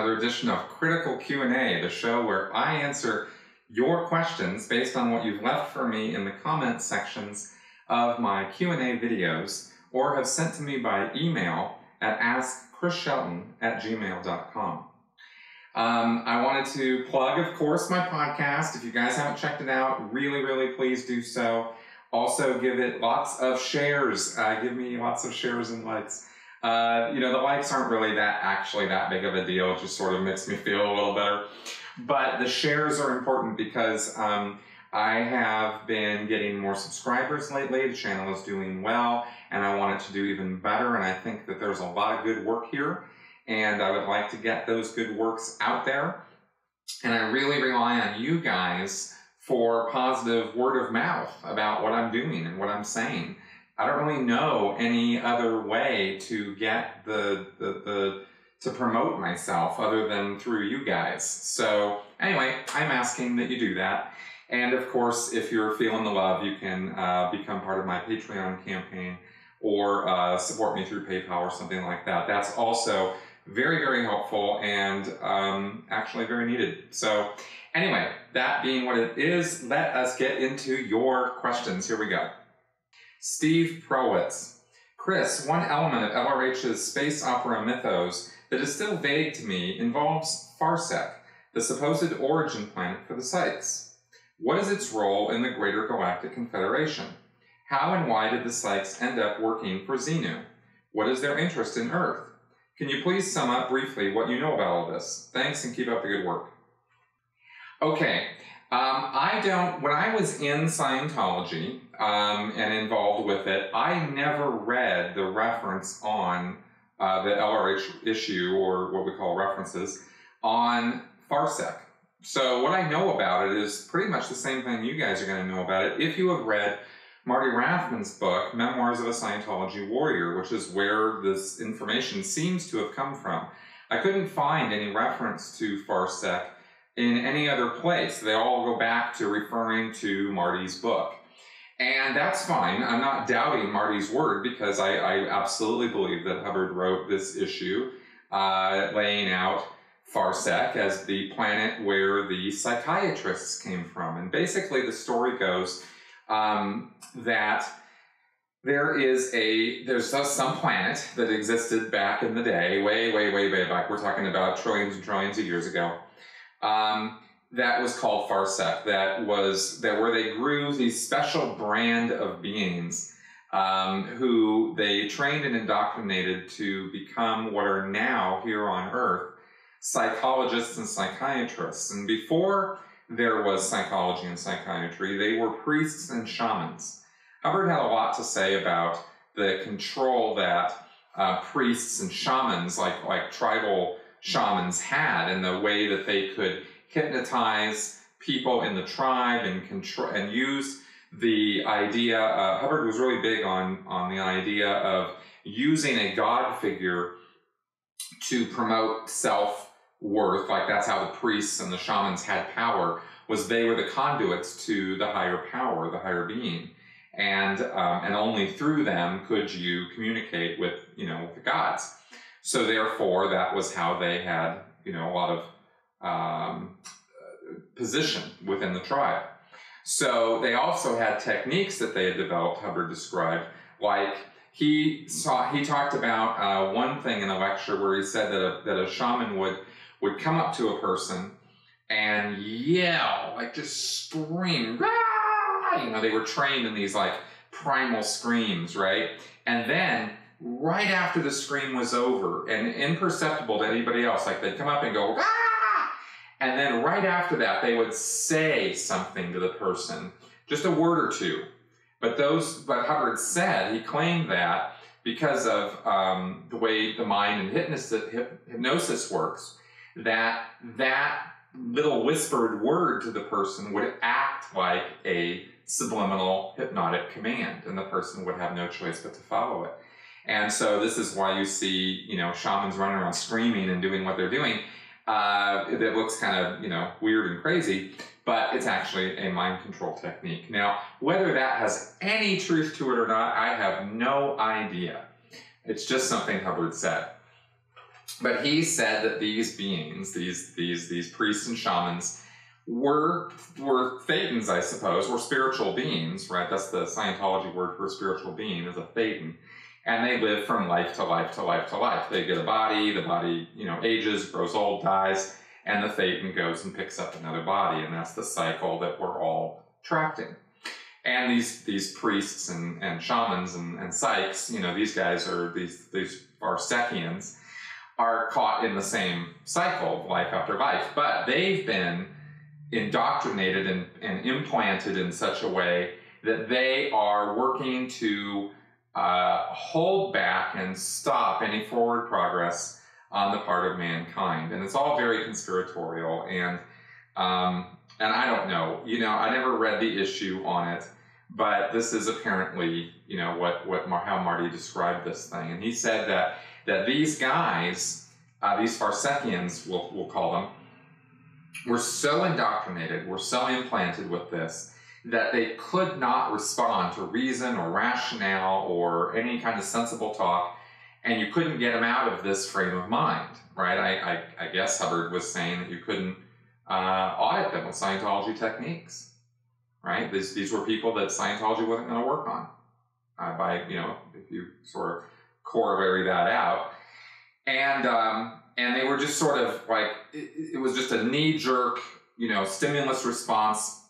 another edition of Critical Q&A, the show where I answer your questions based on what you've left for me in the comment sections of my Q&A videos or have sent to me by email at askchrisshelton@gmail.com. I wanted to plug, of course, my podcast. If you guys haven't checked it out, really please do so. Also, give it lots of shares. Give me lots of shares and likes. You know, the likes aren't really actually that big of a deal. It just sort of makes me feel a little better. But the shares are important because I have been getting more subscribers lately. The channel is doing well, and I want it to do even better. And I think that there's a lot of good work here, and I would like to get those good works out there. And I really rely on you guys for positive word of mouth about what I'm doing and what I'm saying. I don't really know any other way to get to promote myself other than through you guys. So anyway, I'm asking that you do that. And of course, if you're feeling the love, you can become part of my Patreon campaign or support me through PayPal or something like that. That's also very helpful and actually very needed. So anyway, that being what it is, let us get into your questions. Here we go. Steve Prowitz. Chris, one element of LRH's space opera mythos that is still vague to me involves Farsec, the supposed origin planet for the Psyches. What is its role in the greater galactic confederation? How and why did the Psyches end up working for Xenu? What is their interest in Earth? Can you please sum up briefly what you know about all this? Thanks and keep up the good work. Okay, when I was in Scientology and involved with it, I never read the reference on the LRH issue, or what we call references, on Farsec. So what I know about it is pretty much the same thing you guys are going to know about it if you have read Marty Rathman's book, Memoirs of a Scientology Warrior, which is where this information seems to have come from. I couldn't find any reference to Farsec in any other place. They all go back to referring to Marty's book. And that's fine. I'm not doubting Marty's word because I absolutely believe that Hubbard wrote this issue laying out Farsec as the planet where the psychiatrists came from. And basically the story goes that there's some planet that existed back in the day, way back. We're talking about trillions and trillions of years ago. That was called Farsec. Where they grew these special brand of beings who they trained and indoctrinated to become what are now here on Earth psychologists and psychiatrists. And before there was psychology and psychiatry, they were priests and shamans. Hubbard had a lot to say about the control that priests and shamans, like tribal shamans, had, and the way that they could hypnotize people in the tribe and use the idea. Hubbard was really big on the idea of using a god figure to promote self-worth. Like that's how the priests and the shamans had power, was they were the conduits to the higher power, the higher being. And only through them could you communicate with the gods. So therefore, that was how they had a lot of position within the tribe. So they also had techniques that they had developed. Hubbard described, like he talked about one thing in a lecture where he said that a shaman would come up to a person and yell, like just scream, "Ah!" They were trained in these like primal screams, right? And then right after the scream was over and imperceptible to anybody else, like they'd come up and go, "Ah!" And then right after that, they would say something to the person, just a word or two. But Hubbard said, he claimed that because of the way the mind and hypnosis works, that little whispered word to the person would act like a subliminal hypnotic command, and the person would have no choice but to follow it. And so this is why you see, shamans running around screaming and doing what they're doing. That looks kind of, weird and crazy, but it's actually a mind control technique. Now, whether that has any truth to it or not, I have no idea. It's just something Hubbard said. But he said that these beings, these priests and shamans, were thetans, I suppose, were spiritual beings, right? That's the Scientology word for a spiritual being, is a thetan. And they live from life to life to life to life. They get a body, the body, ages, grows old, dies, and the thetan goes and picks up another body. And that's the cycle that we're all trapped in. And these priests and shamans and psychs, these guys are these Varsekians, are caught in the same cycle of life after life. But they've been indoctrinated and implanted in such a way that they are working to hold back and stop any forward progress on the part of mankind. And it's all very conspiratorial. And I don't know, I never read the issue on it, but this is apparently, how Marty described this thing. And he said that these guys, these Varsekians, we'll call them, were so indoctrinated, were so implanted with this, that they could not respond to reason or rationale or any kind of sensible talk, and you couldn't get them out of this frame of mind, right? I guess Hubbard was saying that you couldn't audit them with Scientology techniques, right? These were people that Scientology wasn't going to work on, if you sort of corollary that out. And they were just sort of like, it was just a knee-jerk, stimulus response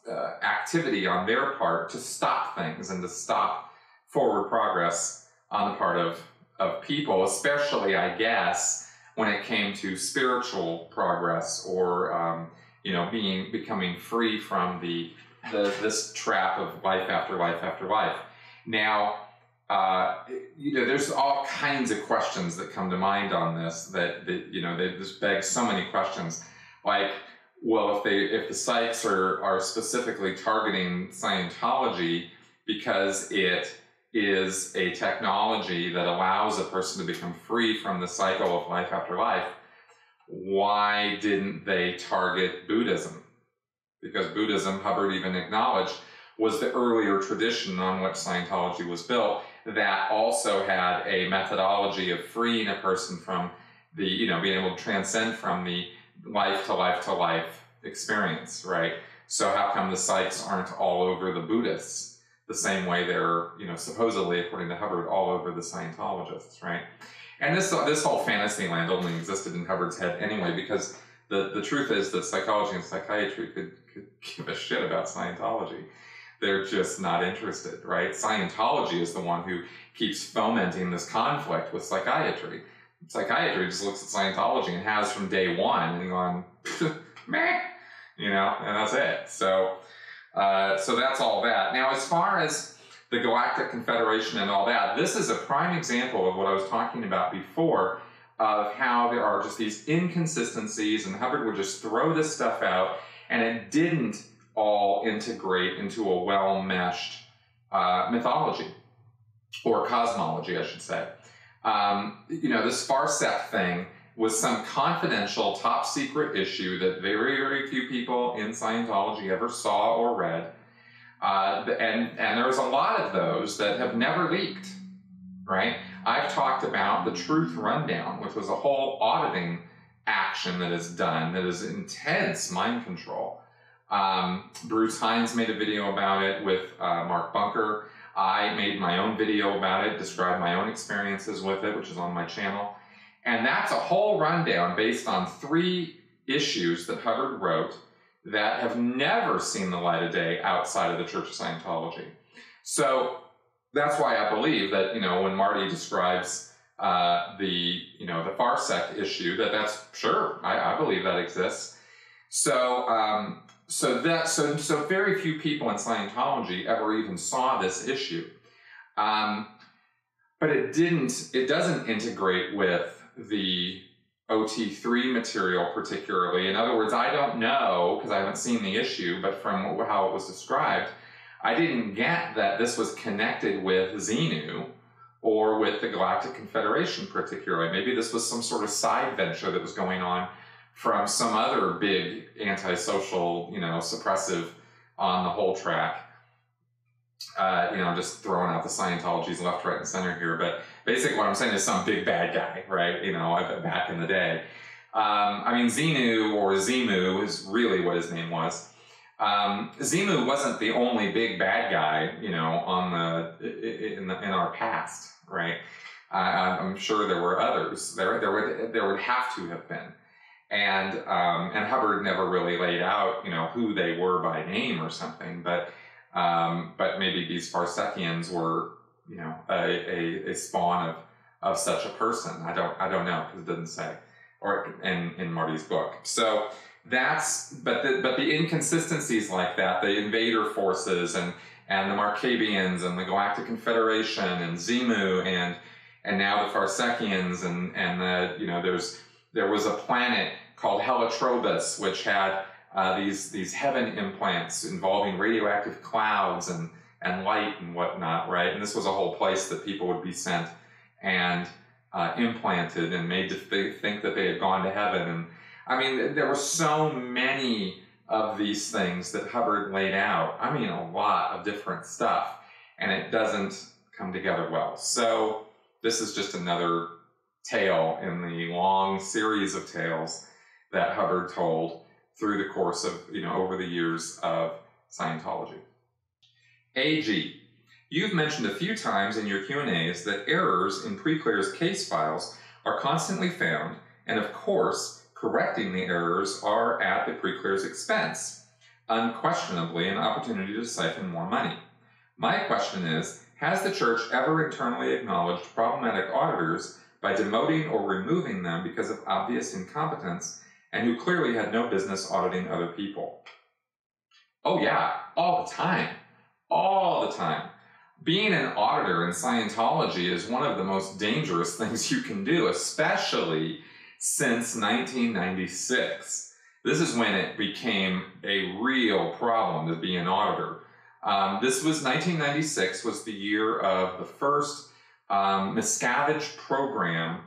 activity on their part to stop things and to stop forward progress on the part of people, especially, I guess, when it came to spiritual progress or, becoming free from this trap of life after life after life. Now, there's all kinds of questions that come to mind on this that they just beg so many questions. Like, well, if the psychs are specifically targeting Scientology because it is a technology that allows a person to become free from the cycle of life after life, why didn't they target Buddhism? Because Buddhism, Hubbard even acknowledged, was the earlier tradition on which Scientology was built that also had a methodology of freeing a person from the, being able to transcend from the life to life to life experience, right? So how come the psychs aren't all over the Buddhists the same way they're, supposedly, according to Hubbard, all over the Scientologists, right? And this whole fantasy land only existed in Hubbard's head anyway, because the truth is that psychology and psychiatry could give a shit about Scientology. They're just not interested, right? Scientology is the one who keeps fomenting this conflict with psychiatry. Psychiatry just looks at Scientology and has from day one and gone, meh, and that's it. So that's all that. Now, as far as the Galactic Confederation and all that, this is a prime example of what I was talking about before, of how there are just these inconsistencies, and Hubbard would just throw this stuff out, and it didn't all integrate into a well-meshed mythology, or cosmology, I should say. This Farsec thing was some confidential, top-secret issue that very, very few people in Scientology ever saw or read. And there's a lot of those that have never leaked, right? I've talked about the Truth Rundown, which was a whole auditing action that is done that is intense mind control. Bruce Hines made a video about it with Mark Bunker. I made my own video about it, described my own experiences with it, which is on my channel. And that's a whole rundown based on 3 issues that Hubbard wrote that have never seen the light of day outside of the Church of Scientology. So that's why I believe that, when Marty describes the Farsec issue, that's sure, I believe that exists. So very few people in Scientology ever even saw this issue. But it doesn't integrate with the OT3 material particularly. In other words, I don't know, because I haven't seen the issue, but from how it was described, I didn't get that this was connected with Xenu or with the Galactic Confederation particularly. Maybe this was some sort of side venture that was going on from some other big antisocial, suppressive on the whole track. I'm just throwing out the Scientologies left, right, and center here, but basically what I'm saying is some big bad guy, right? Back in the day. Xenu or Xenu is really what his name was. Xenu wasn't the only big bad guy, in our past, right? I'm sure there were others. There would have to have been, and Hubbard never really laid out, who they were by name or something, but maybe these Farsekians were, a spawn of such a person. I don't know, because it doesn't say, or in Marty's book. So but the inconsistencies like that, the invader forces and the Markabians and the Galactic Confederation and Xenu and now the Farsekians and there was a planet called Helitrobus which had these heaven implants involving radioactive clouds and light and whatnot, right? And this was a whole place that people would be sent and implanted and made to think that they had gone to heaven. And there were so many of these things that Hubbard laid out. A lot of different stuff, and it doesn't come together well. So this is just another tale in the long series of tales that Hubbard told through the course of, over the years of Scientology. AG, you've mentioned a few times in your Q&As that errors in Preclear's case files are constantly found, and of course, correcting the errors are at the Preclear's expense. Unquestionably, an opportunity to siphon more money. My question is, has the Church ever internally acknowledged problematic auditors by demoting or removing them because of obvious incompetence and who clearly had no business auditing other people? Oh yeah, all the time. All the time. Being an auditor in Scientology is one of the most dangerous things you can do, especially since 1996. This is when it became a real problem to be an auditor. 1996 was the year of the first Miscavige program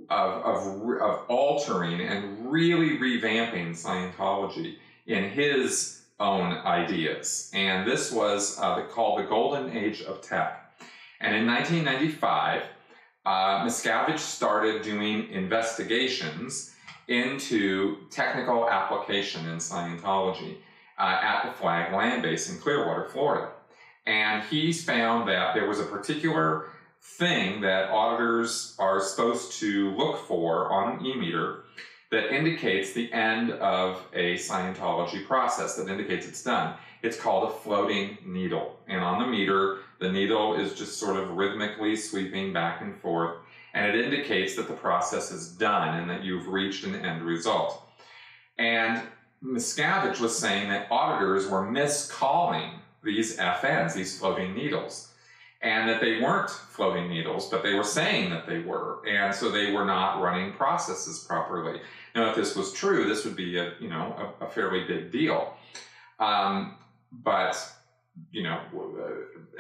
of altering and really revamping Scientology in his own ideas. And this was called the Golden Age of Tech. And in 1995, Miscavige started doing investigations into technical application in Scientology at the Flag Land Base in Clearwater, Florida. And he found that there was a particular thing that auditors are supposed to look for on an e-meter that indicates the end of a Scientology process, that indicates it's done. It's called a floating needle. And on the meter, the needle is just sort of rhythmically sweeping back and forth, and it indicates that the process is done and that you've reached an end result. And Miscavige was saying that auditors were miscalling these FNs, these floating needles, and that they weren't floating needles, but they were saying that they were, and so they were not running processes properly. Now, if this was true, this would be a fairly big deal.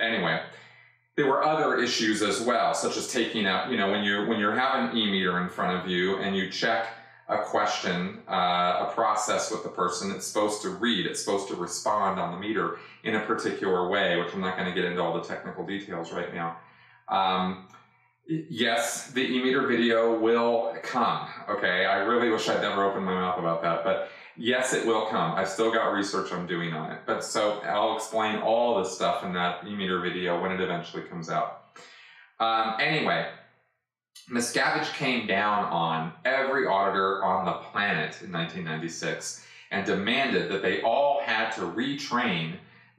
Anyway, there were other issues as well, such as taking up, when you're having an e-meter in front of you and you check a question, a process with the person, it's supposed to read, it's supposed to respond on the meter in a particular way, which I'm not going to get into all the technical details right now. Yes, the e-meter video will come. Okay, I really wish I'd never opened my mouth about that, but yes, it will come. I've still got research I'm doing on it. But so I'll explain all this stuff in that e-meter video when it eventually comes out. Anyway, Miscavige came down on every auditor on the planet in 1996 and demanded that they all had to retrain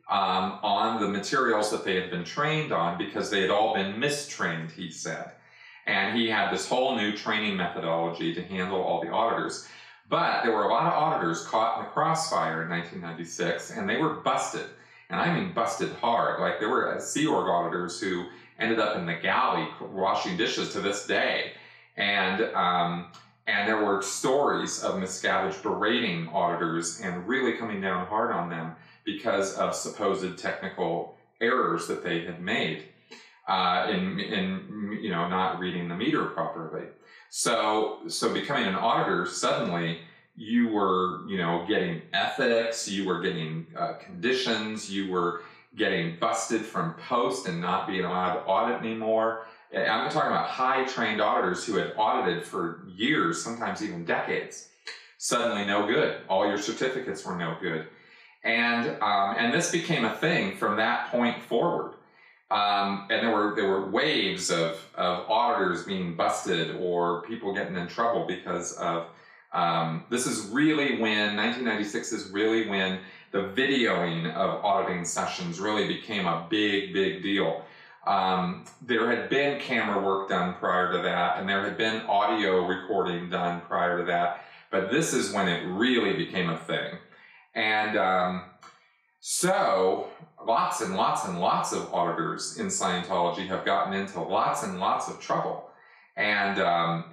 on the materials that they had been trained on because they had all been mistrained, he said. And he had this whole new training methodology to handle all the auditors. But there were a lot of auditors caught in the crossfire in 1996, and they were busted. And I mean busted hard. Like, there were Sea Org auditors who ended up in the galley washing dishes to this day. And there were stories of Miscavige berating auditors and really coming down hard on them because of supposed technical errors that they had made in not reading the meter properly. So becoming an auditor, suddenly you were, getting ethics, you were getting conditions, you were getting busted from post and not being allowed to audit anymore. I'm talking about high-trained auditors who had audited for years, sometimes even decades. Suddenly no good. All your certificates were no good. And this became a thing from that point forward. And there were waves of auditors being busted or people getting in trouble because of, this is really when, 1996 is really when the videoing of auditing sessions really became a big, big deal. There had been camera work done prior to that, and there had been audio recording done prior to that, but this is when it really became a thing. And so lots and lots and lots of auditors in Scientology have gotten into lots and lots of trouble. And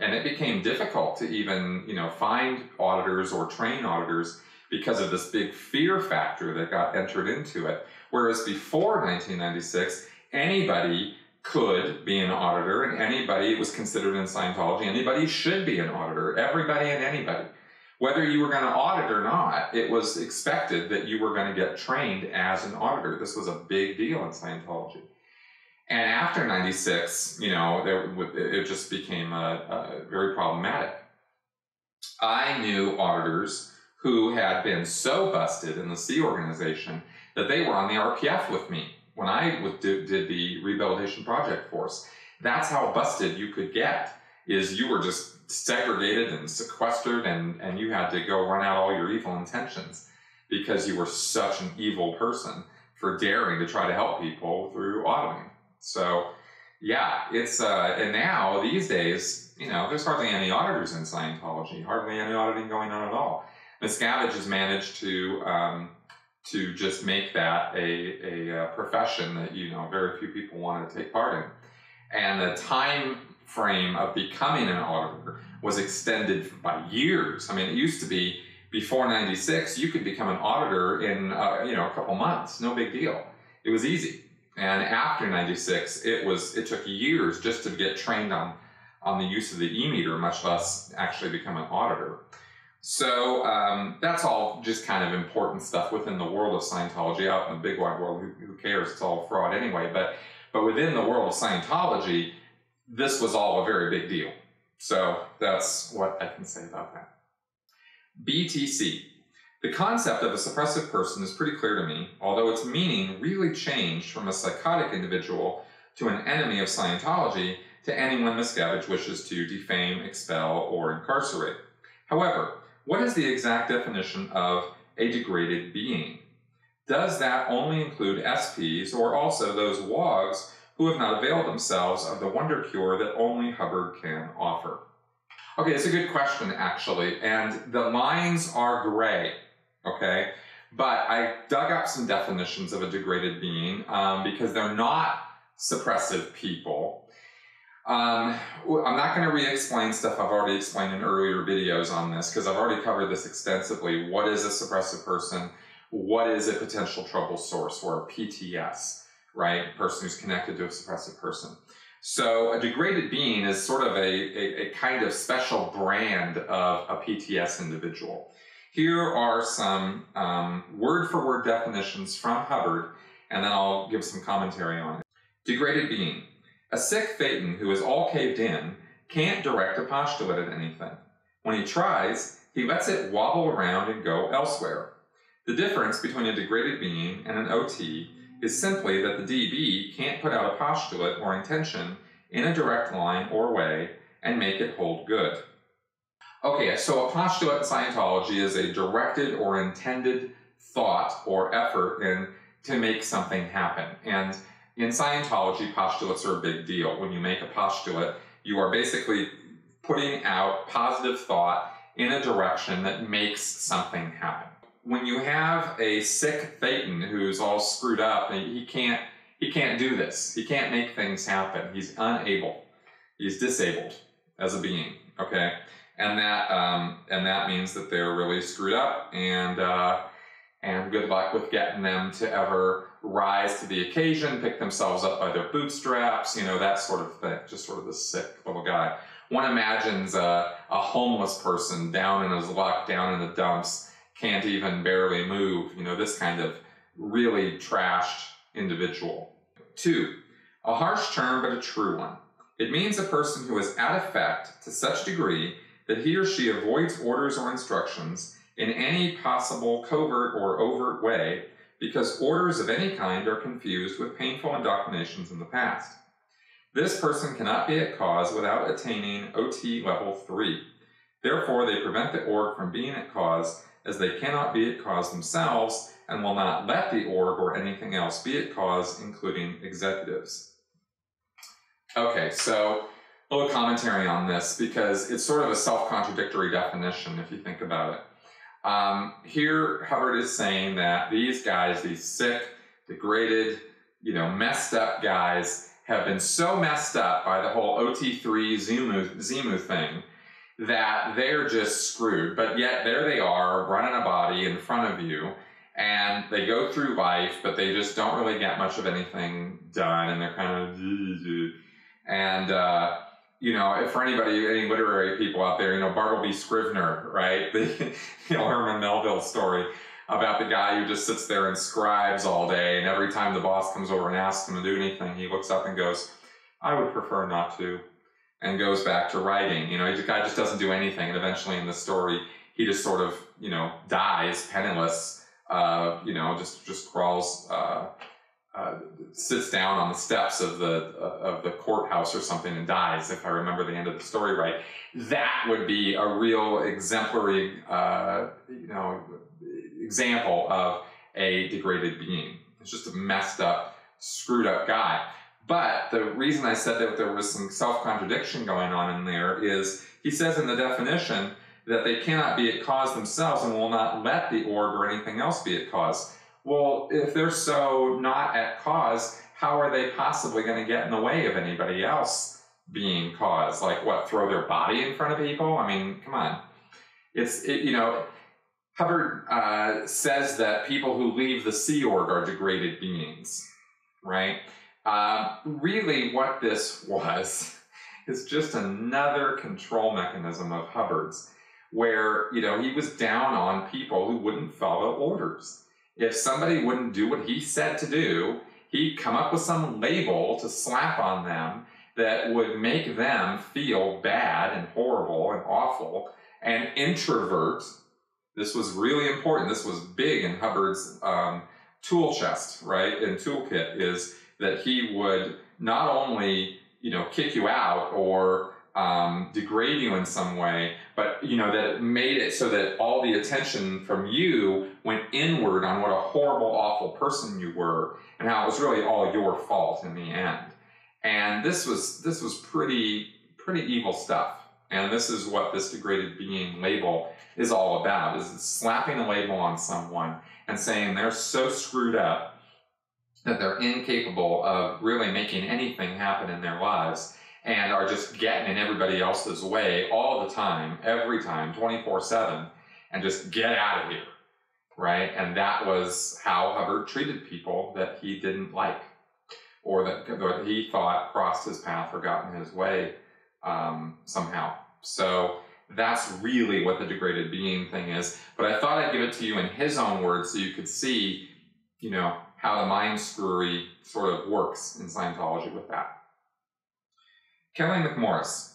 it became difficult to even, find auditors or train auditors because of this big fear factor that got entered into it. Whereas before 1996, anybody could be an auditor, and anybody, it was considered in Scientology, anybody should be an auditor, everybody and anybody. Whether you were going to audit or not, it was expected that you were going to get trained as an auditor. This was a big deal in Scientology. And after 96, it just became very problematic. I knew auditors who had been so busted in the Sea organization that they were on the RPF with me when I did the Rehabilitation Project Force. That's how busted you could get, is you were just segregated and sequestered, and you had to go run out all your evil intentions because you were such an evil person for daring to try to help people through auditing. So yeah, it's and now these days, there's hardly any auditors in Scientology, hardly any auditing going on at all. Miscavige has managed to just make that a profession that very few people want to take part in, and the time frame of becoming an auditor was extended by years. I mean, it used to be before 96, you could become an auditor in a couple months, no big deal. It was easy. And after 96, it took years just to get trained on the use of the e-meter, much less actually become an auditor. So that's all just kind of important stuff within the world of Scientology. Out in the big wide world, who cares? It's all fraud anyway. But within the world of Scientology, this was all a very big deal. So that's what I can say about that. BTC. The concept of a suppressive person is pretty clear to me, although its meaning really changed from a psychotic individual to an enemy of Scientology to anyone Miscavige wishes to defame, expel, or incarcerate. However, what is the exact definition of a degraded being? Does that only include SPs or also those WOGs who have not availed themselves of the wonder cure that only Hubbard can offer? Okay, it's a good question, actually, and the lines are gray, okay? But I dug up some definitions of a degraded being because they're not suppressive people. I'm not going to re-explain stuff I've already explained in earlier videos on this, because I've already covered this extensively. What is a suppressive person? What is a potential trouble source, or a PTS, right? A person who's connected to a suppressive person. So a degraded being is sort of a kind of special brand of a PTS individual. Here are some word-for-word definitions from Hubbard, and then I'll give some commentary on it. Degraded being. A sick Phaeton who is all caved in can't direct a postulate at anything. When he tries, he lets it wobble around and go elsewhere. The difference between a degraded being and an OT is simply that the DB can't put out a postulate or intention in a direct line or way and make it hold good. Okay, so a postulate in Scientology is a directed or intended thought or effort to make something happen. And in Scientology, postulates are a big deal. When you make a postulate, you are basically putting out positive thought in a direction that makes something happen. When you have a sick Phaeton who's all screwed up, he can't do this. He can't make things happen. He's unable. He's disabled as a being. Okay, and that means that they're really screwed up, and good luck with getting them to ever rise to the occasion, pick themselves up by their bootstraps, that sort of thing. Just sort of this sick little guy. One imagines a homeless person down in his luck, down in the dumps, can't even barely move, this kind of really trashed individual. 2. A harsh term, but a true one. It means a person who is at effect to such degree that he or she avoids orders or instructions in any possible covert or overt way because orders of any kind are confused with painful indoctrinations in the past. This person cannot be at cause without attaining OT level 3. Therefore, they prevent the org from being at cause as they cannot be at cause themselves and will not let the org or anything else be at cause, including executives. Okay, so a little commentary on this because it's sort of a self-contradictory definition if you think about it. Here, Hubbard is saying that these guys, these sick, degraded, messed up guys, have been so messed up by the whole OT3 Xenu thing that they're just screwed. But yet there they are running a body in front of you, and they go through life, but they just don't really get much of anything done, and they're kind of and for anybody, any literary people out there, Bartleby Scrivener, right? The Herman Melville story about the guy who just sits there and scribes all day, and every time the boss comes over and asks him to do anything, he looks up and goes, "I would prefer not to," and goes back to writing. The guy just doesn't do anything, and eventually in the story, he just sort of, dies penniless, just crawls, sits down on the steps of the courthouse or something and dies, if I remember the end of the story right. That would be a real exemplary, example of a degraded being. It's just a messed up, screwed up guy. But the reason I said that there was some self-contradiction going on in there is he says in the definition that they cannot be at cause themselves and will not let the org or anything else be at cause. Well, if they're so not at cause, how are they possibly going to get in the way of anybody else being cause? Like what, throw their body in front of people? I mean, come on. Hubbard says that people who leave the Sea Org are degraded beings, right? Really what this was is just another control mechanism of Hubbard's where, he was down on people who wouldn't follow orders. If somebody wouldn't do what he said to do, he'd come up with some label to slap on them that would make them feel bad and horrible and awful and introvert. This was really important. This was big in Hubbard's tool chest, right, and toolkit, is that he would not only, kick you out or degrade you in some way, but, that it made it so that all the attention from you went inward on what a horrible, awful person you were and how it was really all your fault in the end. And this was pretty evil stuff. And this is what this degraded being label is all about, is slapping a label on someone and saying they're so screwed up that they're incapable of really making anything happen in their lives and are just getting in everybody else's way all the time, every time, 24/7, and just get out of here, right? And that was how Hubbard treated people that he didn't like or that he thought crossed his path or got in his way somehow. So that's really what the degraded being thing is. But I thought I'd give it to you in his own words so you could see, how the mind screwery sort of works in Scientology with that. Kelly McMorris.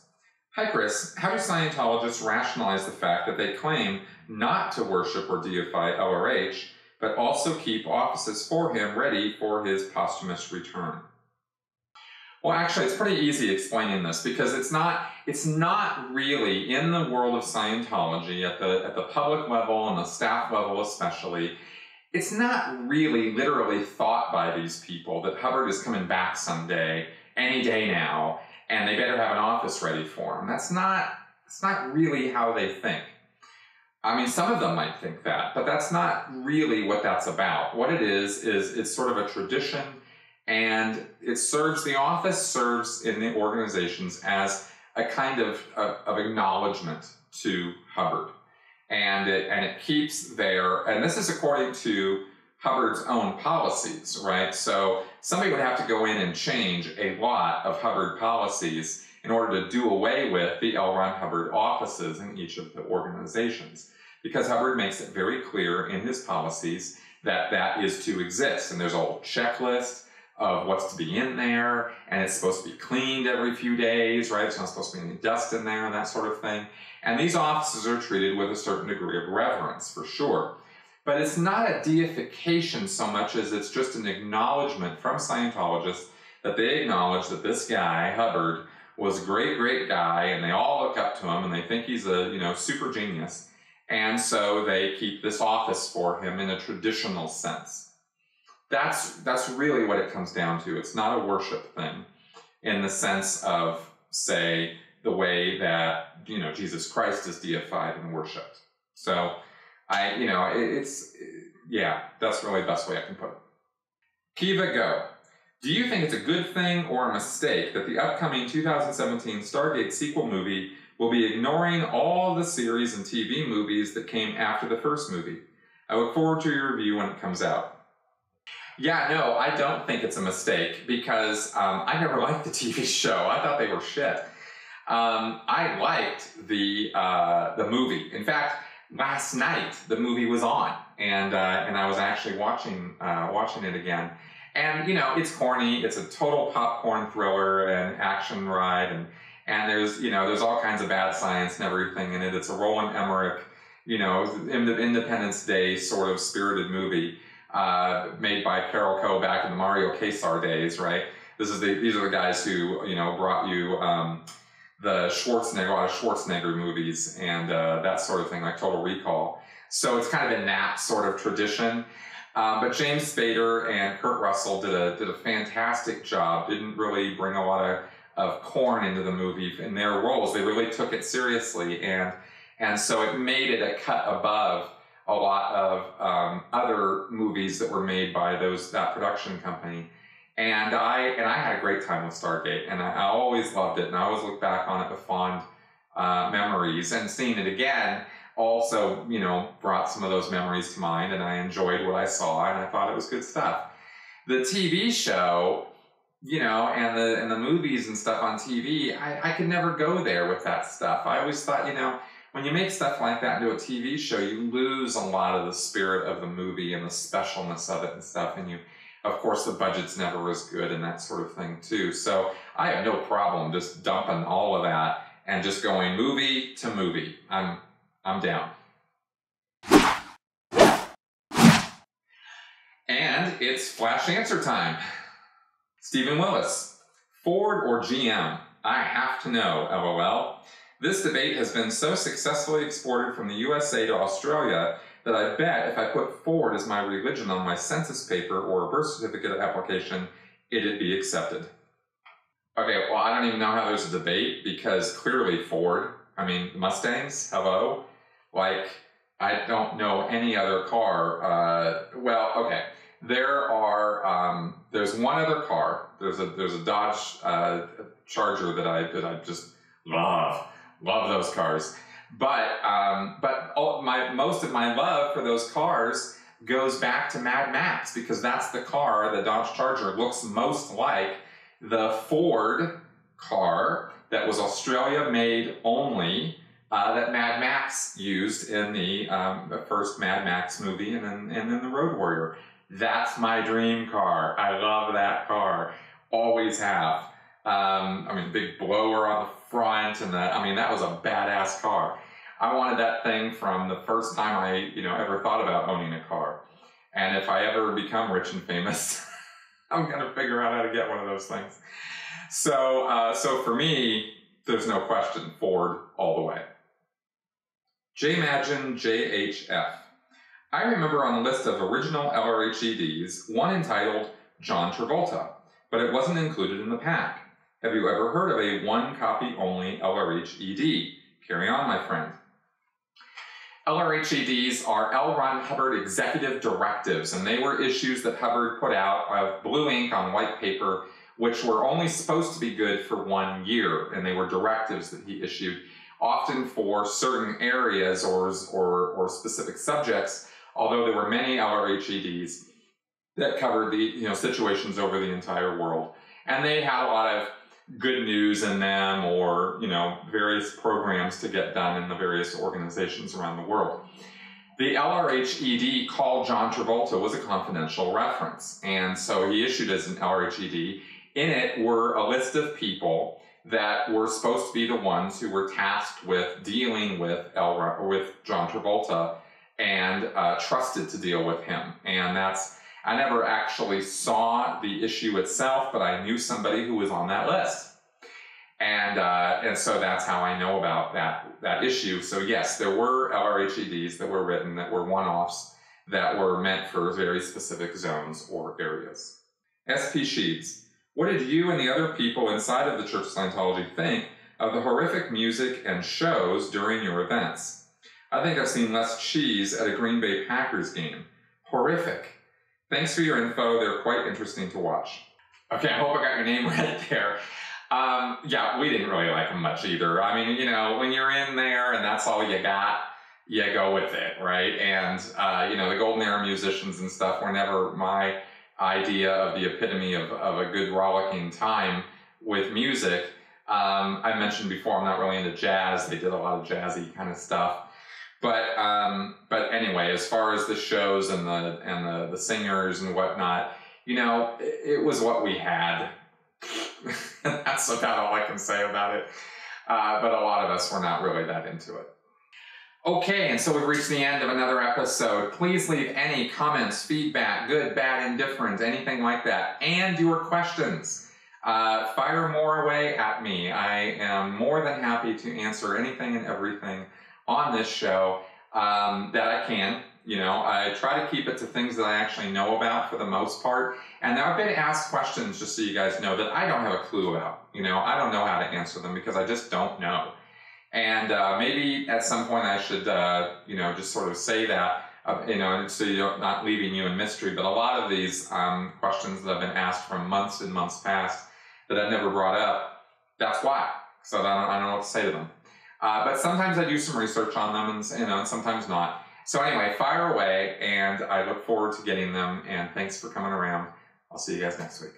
Hi, Chris. How do Scientologists rationalize the fact that they claim not to worship or deify LRH, but also keep offices for him ready for his posthumous return? Well, actually, it's pretty easy explaining this because it's not really in the world of Scientology at the public level and the staff level especially. It's not really literally thought by these people that Hubbard is coming back someday, any day now, and they better have an office ready for him. It's not really how they think. I mean, some of them might think that, but that's not really what that's about. What it is it's sort of a tradition, and it serves, the office serves in the organizations as a kind of acknowledgement to Hubbard. And it keeps there, and this is according to Hubbard's own policies, right? So somebody would have to go in and change a lot of Hubbard policies in order to do away with the L. Ron Hubbard offices in each of the organizations. Because Hubbard makes it very clear in his policies that is to exist. And there's a whole checklist of what's to be in there, and it's supposed to be cleaned every few days, right? There's not supposed to be any dust in there and that sort of thing. And these offices are treated with a certain degree of reverence, for sure. But it's not a deification so much as it's just an acknowledgement from Scientologists that they acknowledge that this guy, Hubbard, was a great, great guy, and they all look up to him, and they think he's a, you know, super genius. And so they keep this office for him in a traditional sense. That's really what it comes down to. It's not a worship thing in the sense of, say, the way that, you know, Jesus Christ is deified and worshipped. So, yeah, that's really the best way I can put it. Kiva Go. Do you think it's a good thing or a mistake that the upcoming 2017 Stargate sequel movie will be ignoring all the series and TV movies that came after the first movie? I look forward to your review when it comes out. Yeah, no, I don't think it's a mistake because I never liked the TV show. I thought they were shit. I liked the movie. In fact, last night the movie was on, and I was actually watching it again. And you know, it's corny. It's a total popcorn thriller and action ride, and there's all kinds of bad science and everything in it. It's a Roland Emmerich, you know, Independence Day sort of spirited movie. Made by Carol Coe back in the Mario Casar days, right? These are the guys who, you know, brought you the Schwarzenegger, a lot of Schwarzenegger movies and that sort of thing, like Total Recall. So it's kind of in that sort of tradition. But James Spader and Kurt Russell did a fantastic job. Didn't really bring a lot of corn into the movie in their roles. They really took it seriously, and so it made it a cut above a lot of other movies that were made by that production company. And I had a great time with Stargate, and I always loved it, and I always look back on it with fond memories. And seeing it again also, you know, brought some of those memories to mind, and I enjoyed what I saw, and I thought it was good stuff. The TV show, you know, and the movies and stuff on TV, I could never go there with that stuff. I always thought, you know, when you make stuff like that into a TV show, you lose a lot of the spirit of the movie and the specialness of it and stuff. And of course, the budget's never as good and that sort of thing too. So I have no problem just dumping all of that and just going movie to movie. I'm down. And it's flash answer time. Stephen Willis, Ford or GM? I have to know, LOL. This debate has been so successfully exported from the USA to Australia that I bet if I put Ford as my religion on my census paper or a birth certificate application, it'd be accepted. Okay, well, I don't even know how there's a debate because clearly Ford, I mean, Mustangs, hello? Like, I don't know any other car. Well, okay, there's one other car. There's a Dodge Charger that I just love. Love those cars, but most of my love for those cars goes back to Mad Max because that's the car, the Dodge Charger, looks most like the Ford car that was Australia made only that Mad Max used in the first Mad Max movie and then the Road Warrior. That's my dream car. I love that car. Always have. I mean, big blower on the front, and that was a badass car. I wanted that thing from the first time I, ever thought about owning a car. And if I ever become rich and famous, I'm gonna figure out how to get one of those things. So for me, there's no question, Ford all the way. Jmagin JHF. I remember on the list of original LRHEDs, one entitled John Travolta, but it wasn't included in the pack. Have you ever heard of a one-copy-only LRHED? Carry on, my friend. LRHEDs are L. Ron Hubbard Executive Directives, and they were issues that Hubbard put out of blue ink on white paper, which were only supposed to be good for 1 year, and they were directives that he issued, often for certain areas or specific subjects, although there were many LRHEDs that covered the situations over the entire world. And they had a lot of good news in them, or various programs to get done in the various organizations around the world. The LRHED called John Travolta was a confidential reference, and so he issued as an LRHED. In it were a list of people that were supposed to be the ones who were tasked with dealing with John Travolta and trusted to deal with him. And I never actually saw the issue itself, but I knew somebody who was on that list. And so that's how I know about that issue. So yes, there were LRHEDs that were written that were one-offs that were meant for very specific zones or areas. SP Sheets, what did you and the other people inside of the Church of Scientology think of the horrific music and shows during your events? I think I've seen less cheese at a Green Bay Packers game. Horrific. Thanks for your info. They're quite interesting to watch. Okay, I hope I got your name right there. Yeah, we didn't really like them much either. I mean, you know, when you're in there and that's all you got, you go with it, right? And, you know, the Golden Era musicians and stuff were never my idea of the epitome of a good rollicking time with music. I mentioned before, I'm not really into jazz. They did a lot of jazzy kind of stuff. But anyway, as far as the shows and the singers and whatnot, you know, it was what we had. That's about all I can say about it. But a lot of us were not really that into it. Okay, and so we've reached the end of another episode. Please leave any comments, feedback, good, bad, indifferent, anything like that, and your questions. Fire more away at me. I am more than happy to answer anything and everything on this show that I can. You know, I try to keep it to things that I actually know about for the most part. And I've been asked questions, just so you guys know, that I don't have a clue about. You know, I don't know how to answer them because I just don't know. And maybe at some point I should, you know, just sort of say that, you know, so you're not leaving you in mystery. But a lot of these questions that have been asked from months and months past that I've never brought up, that's why. So I don't know what to say to them. But sometimes I do some research on them, and you know, and sometimes not. So anyway, fire away, and I look forward to getting them, and thanks for coming around. I'll see you guys next week.